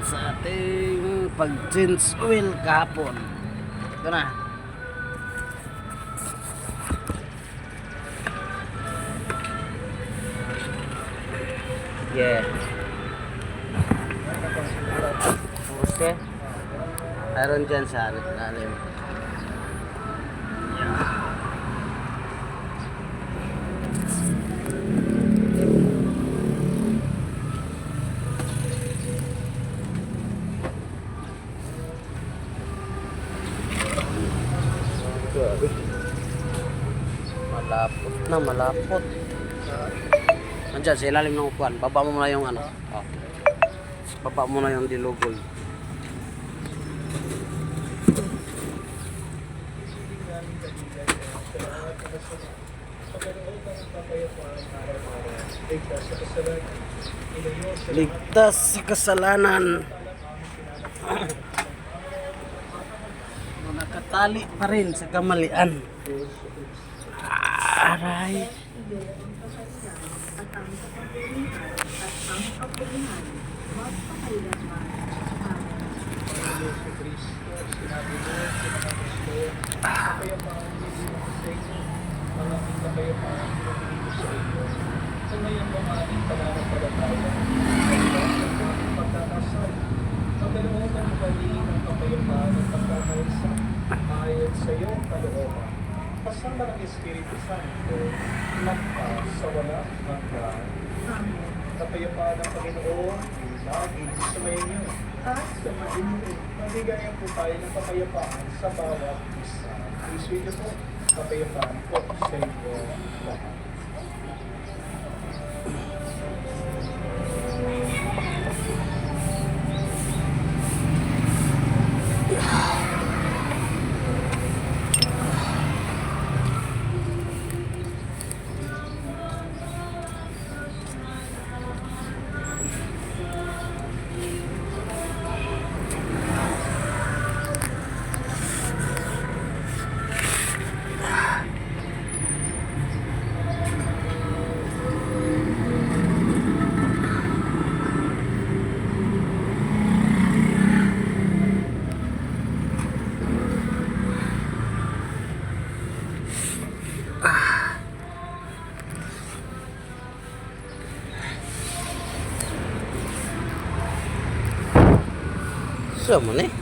sa ating pag-change oil kahapon. Ito na. Yeah. Puste. Mayroon dyan sa lalim. Malapot na, malapot. Nandiyan, sa ilalim ng upuan. Baba mo na yung ano. Oh. Baba mo na yung dilugoy. Ligtas sa kasalanan. Nakatali pa rin sa kamalian. Aray. Ayon sa iyong kalooban, kasama ng Espiritu Santo, magpas sa walang hanggan. Kapayapaan ng Panginoon, laging sumayin niyo. At sumayin niyo. Mabigayan po tayo ng kapayapaan sa bawat isa. Isuin niyo po, kapayapaan po sa inyo lahat. Sama nih.